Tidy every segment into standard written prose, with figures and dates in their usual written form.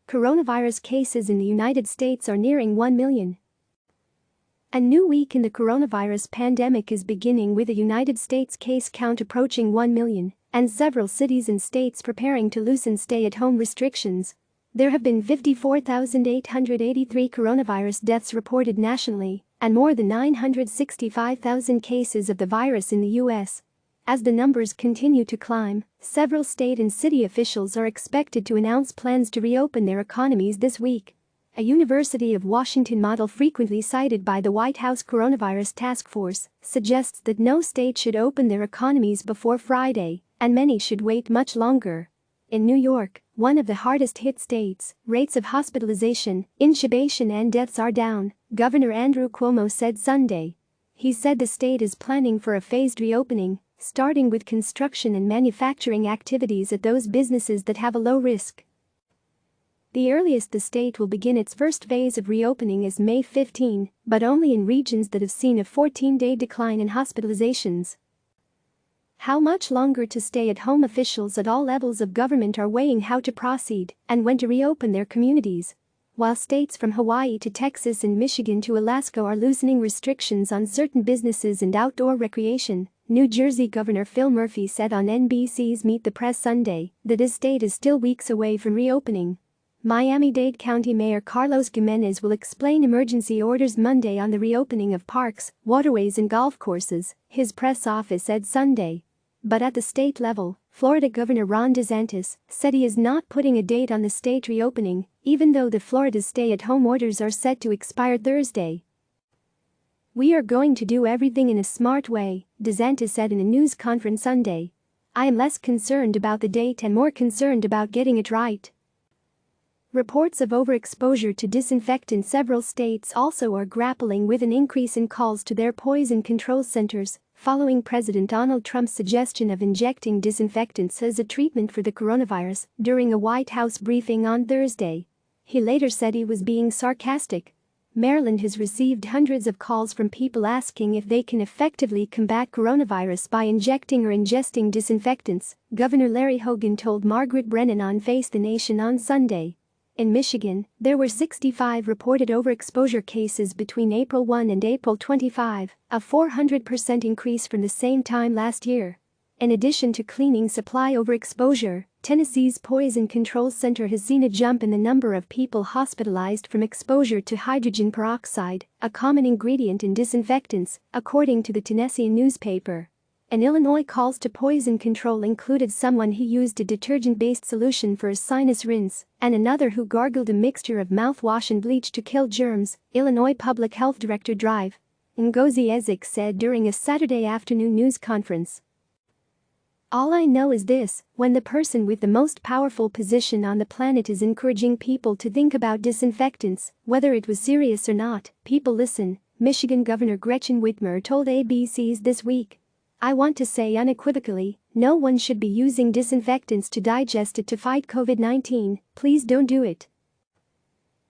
Coronavirus cases in the United States are nearing 1 million. A new week in the coronavirus pandemic is beginning with a United States case count approaching 1 million and several cities and states preparing to loosen stay-at-home restrictions. There have been 54,883 coronavirus deaths reported nationally and more than 965,000 cases of the virus in the U.S. As the numbers continue to climb, several state and city officials are expected to announce plans to reopen their economies this week. A University of Washington model frequently cited by the White House Coronavirus Task Force suggests that no state should open their economies before Friday, and many should wait much longer. In New York, one of the hardest-hit states, rates of hospitalization, intubation and deaths are down, Governor Andrew Cuomo said Sunday. He said the state is planning for a phased reopening, starting with construction and manufacturing activities at those businesses that have a low risk. The earliest the state will begin its first phase of reopening is May 15, but only in regions that have seen a 14-day decline in hospitalizations. How much longer to stay at home? Officials at all levels of government are weighing how to proceed and when to reopen their communities. While states from Hawaii to Texas and Michigan to Alaska are loosening restrictions on certain businesses and outdoor recreation, New Jersey Governor Phil Murphy said on NBC's Meet the Press Sunday that his state is still weeks away from reopening. Miami-Dade County Mayor Carlos Gimenez will explain emergency orders Monday on the reopening of parks, waterways and golf courses, his press office said Sunday. But at the state level, Florida Governor Ron DeSantis said he is not putting a date on the state reopening, even though the Florida's stay-at-home orders are set to expire Thursday. "We are going to do everything in a smart way," DeSantis said in a news conference Sunday. "I am less concerned about the date and more concerned about getting it right." Reports of overexposure to disinfectant. Several states also are grappling with an increase in calls to their poison control centers, following President Donald Trump's suggestion of injecting disinfectants as a treatment for the coronavirus during a White House briefing on Thursday. He later said he was being sarcastic. Maryland has received hundreds of calls from people asking if they can effectively combat coronavirus by injecting or ingesting disinfectants, Governor Larry Hogan told Margaret Brennan on Face the Nation on Sunday. In Michigan, there were 65 reported overexposure cases between April 1 and April 25, a 400% increase from the same time last year. In addition to cleaning supply overexposure, Tennessee's Poison Control Center has seen a jump in the number of people hospitalized from exposure to hydrogen peroxide, a common ingredient in disinfectants, according to the Tennessean newspaper. In Illinois, calls to poison control included someone who used a detergent-based solution for a sinus rinse and another who gargled a mixture of mouthwash and bleach to kill germs, Illinois Public Health Director Drive Ngozi Ezek said during a Saturday afternoon news conference. "All I know is this: when the person with the most powerful position on the planet is encouraging people to think about disinfectants, whether it was serious or not, people listen," Michigan Governor Gretchen Whitmer told ABC's This Week. "I want to say unequivocally, no one should be using disinfectants to digest it to fight COVID-19, please don't do it."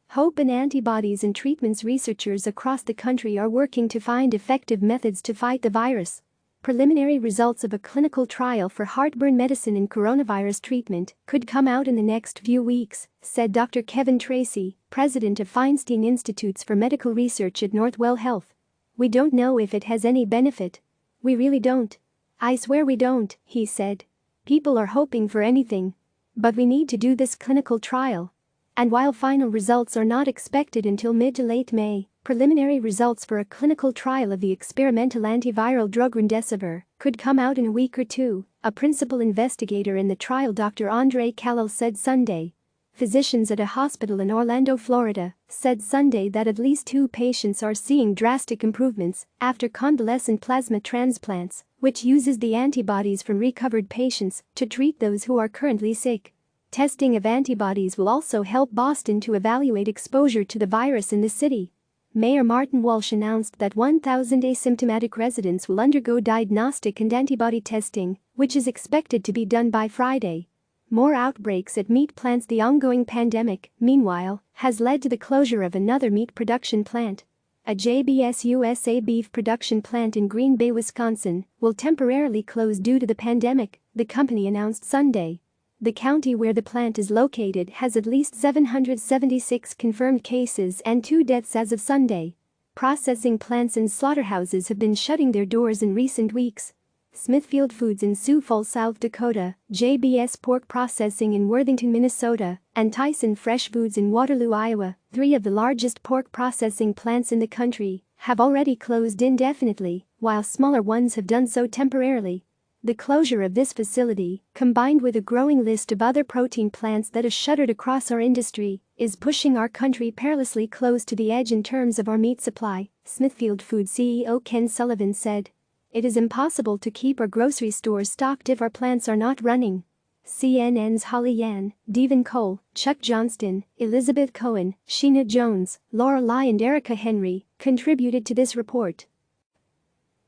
Hope in antibodies and treatments. Researchers across the country are working to find effective methods to fight the virus. Preliminary results of a clinical trial for heartburn medicine and coronavirus treatment could come out in the next few weeks, said Dr. Kevin Tracy, president of Feinstein Institutes for Medical Research at Northwell Health. "We don't know if it has any benefit. We really don't. I swear we don't," he said. "People are hoping for anything. But we need to do this clinical trial." And while final results are not expected until mid to late May, preliminary results for a clinical trial of the experimental antiviral drug remdesivir could come out in a week or two, a principal investigator in the trial, Dr. Andre Callel, said Sunday. Physicians at a hospital in Orlando, Florida, said Sunday that at least 2 patients are seeing drastic improvements after convalescent plasma transplants, which uses the antibodies from recovered patients to treat those who are currently sick. Testing of antibodies will also help Boston to evaluate exposure to the virus in the city. Mayor Martin Walsh announced that 1,000 asymptomatic residents will undergo diagnostic and antibody testing, which is expected to be done by Friday. More outbreaks at meat plants. The ongoing pandemic, meanwhile, has led to the closure of another meat production plant. A JBS USA beef production plant in Green Bay, Wisconsin, will temporarily close due to the pandemic, the company announced Sunday. The county where the plant is located has at least 776 confirmed cases and 2 deaths as of Sunday. Processing plants and slaughterhouses have been shutting their doors in recent weeks. Smithfield Foods in Sioux Falls, South Dakota, JBS Pork Processing in Worthington, Minnesota, and Tyson Fresh Foods in Waterloo, Iowa, 3 of the largest pork processing plants in the country, have already closed indefinitely, while smaller ones have done so temporarily. The closure of this facility, combined with a growing list of other protein plants that have shuttered across our industry, is pushing our country perilously close to the edge in terms of our meat supply, Smithfield Foods CEO Ken Sullivan said. It is impossible to keep our grocery stores stocked if our plants are not running. CNN's Holly Yan, Devin Cole, Chuck Johnston, Elizabeth Cohen, Sheena Jones, Laura Lai and Erica Henry contributed to this report.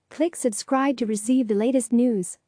Click subscribe to receive the latest news.